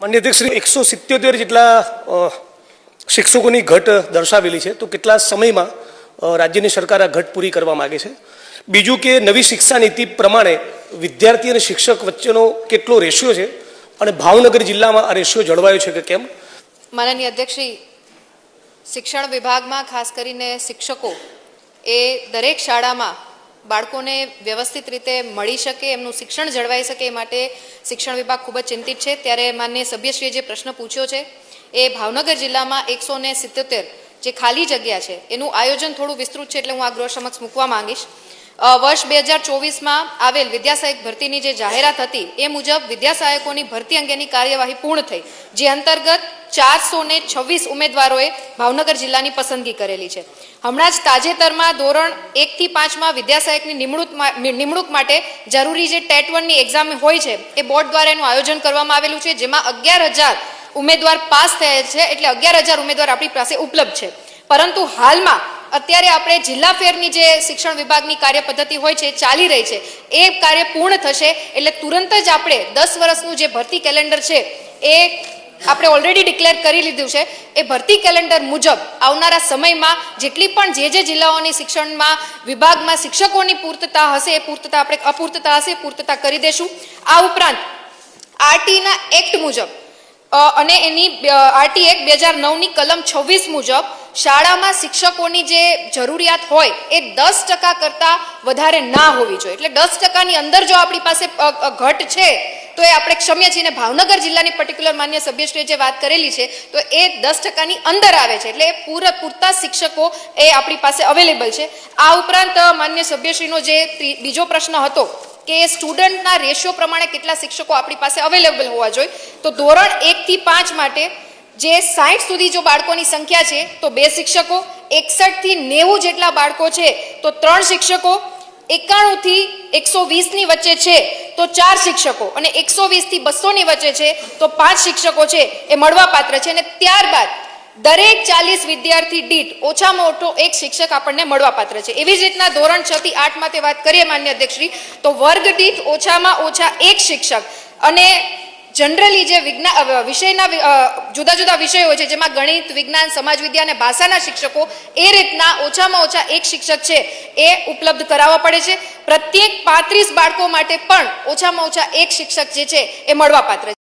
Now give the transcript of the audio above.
માન્ય અધ્યક્ષ શ્રી 177 જેટલા શિક્ષકોની ઘટ દર્શાવેલી છે, તો કેટલા સમયમાં રાજ્યની સરકાર આ ઘટ પૂરી કરવા માગે છે? બીજું કે નવી શિક્ષા નીતિ પ્રમાણે વિદ્યાર્થી અને શિક્ષક વચ્ચેનો કેટલો રેશિયો છે અને ભાવનગર જિલ્લામાં આ રેશિયો જળવાયો છે કે કેમ? માનનીય અધ્યક્ષશ્રી, શિક્ષણ વિભાગમાં ખાસ કરીને શિક્ષકો એ દરેક શાળામાં બાળકોને વ્યવસ્થિત રીતે મળી શકે, એમનું શિક્ષણ જળવાઈ શકે એ માટે શિક્ષણ વિભાગ ખૂબ જ ચિંતિત છે. ત્યારે માનનીય સભ્યશ્રીએ જે પ્રશ્ન પૂછ્યો છે એ ભાવનગર જિલ્લામાં 177 જે ખાલી જગ્યા છે એનું આયોજન થોડું વિસ્તૃત છે, એટલે હું આ ગૃહ સમક્ષ મૂકવા માંગીશ. વર્ષ 2024માં આવેલ વિદ્યાસહાયક ભરતીની જે જાહેરાત હતી એ મુજબ વિદ્યાસહાયકોની ભરતી અંગેની કાર્યવાહી પૂર્ણ થઈ, જે અંતર્ગત 426 ઉમેદવારોએ ભાવનગર જિલ્લાની પસંદગી કરેલી છે. હમણાં જ તાજેતરમાં ધોરણ 1 થી 5માં વિદ્યાસહાયકની નિમણૂક માટે જરૂરી જે ટેટ 1ની એક્ઝામ હોય છે એ બોર્ડ દ્વારા એનું આયોજન કરવામાં આવેલું છે, જેમાં 11,000 ઉમેદવાર પાસ થયા છે, એટલે 11,000 ઉમેદવાર આપણી પાસે ઉપલબ્ધ છે. પરંતુ હાલમાં અત્યારે આપણે જિલ્લા ફેરની જે શિક્ષણ વિભાગની કાર્ય પદ્ધતિ હોય છે ચાલી રહી છે, એ કાર્ય પૂર્ણ થશે એટલે તુરંત જ આપણે 10 વર્ષનું જે ભરતી કેલેન્ડર છે એ આપણે ઓલરેડી ડિક્લેર કરી લીધું છે. એ ભરતી કેલેન્ડર મુજબ આવનારા સમયમાં જેટલી પણ જે જિલ્લાઓની શિક્ષણમાં વિભાગમાં શિક્ષકોની પૂર્તતા હશે એ પૂર્તતા આપણે અપૂર્તતા હશે એ પૂર્તતા કરી દેશું. આ ઉપરાંત આરટીના એક્ટ મુજબ અને એની આરટી એક્ટ 2009ની કલમ 26 મુજબ શાળામાં શિક્ષકોની જે જરૂરિયાત હોય એ 10% કરતાં વધારે ના હોવી જોઈએ. એટલે 10%ની અંદર જો આપણી પાસે ઘટ છે તો એ આપણે ક્ષમ્ય છીએ. ભાવનગર જિલ્લાની પર્ટિક્યુલર માન્ય સભ્યશ્રીએ જે વાત કરેલી છે તો એ 10%ની અંદર આવે છે, એટલે પૂરતા શિક્ષકો એ આપણી પાસે અવેલેબલ છે. આ ઉપરાંત માન્ય સભ્યશ્રીનો જે બીજો પ્રશ્ન હતો કે સ્ટુડન્ટના રેશિયો પ્રમાણે કેટલા શિક્ષકો આપણી પાસે અવેલેબલ હોવા જોઈએ, તો ધોરણ 1 થી 5 માટે જે 60 સુધી જો બાળકોની સંખ્યા છે તો 2 શિક્ષકો, 61 થી 90 જેટલા બાળકો છે તો 3 શિક્ષકો, 91 થી 120ની વચ્ચે છે તો 4 શિક્ષકો અને 120 થી 200ની વચ્ચે છે તો 5 શિક્ષકો છે એ મળવાપાત્ર છે. અને ત્યારબાદ દરેક 40 વિદ્યાર્થી દીઠ ઓછામાં ઓછો 1 શિક્ષક આપણને મળવાપાત્ર છે. એવી જ રીતના ધોરણ 6 થી 8 માટે વાત કરીએ માન્ય અધ્યક્ષશ્રી, તો વર્ગ દીઠ ઓછામાં ઓછા 1 શિક્ષક અને જનરલી જે વિષયના જુદા જુદા વિષયો હોય છે જેમાં ગણિત, વિજ્ઞાન, સમાજ વિદ્યા અને ભાષાના શિક્ષકો એ રીતના ઓછામાં ઓછા 1 શિક્ષક છે એ ઉપલબ્ધ કરાવવા પડે છે. પ્રત્યેક 35 બાળકો માટે પણ ઓછામાં ઓછા 1 શિક્ષક જે છે એ મળવાપાત્ર છે.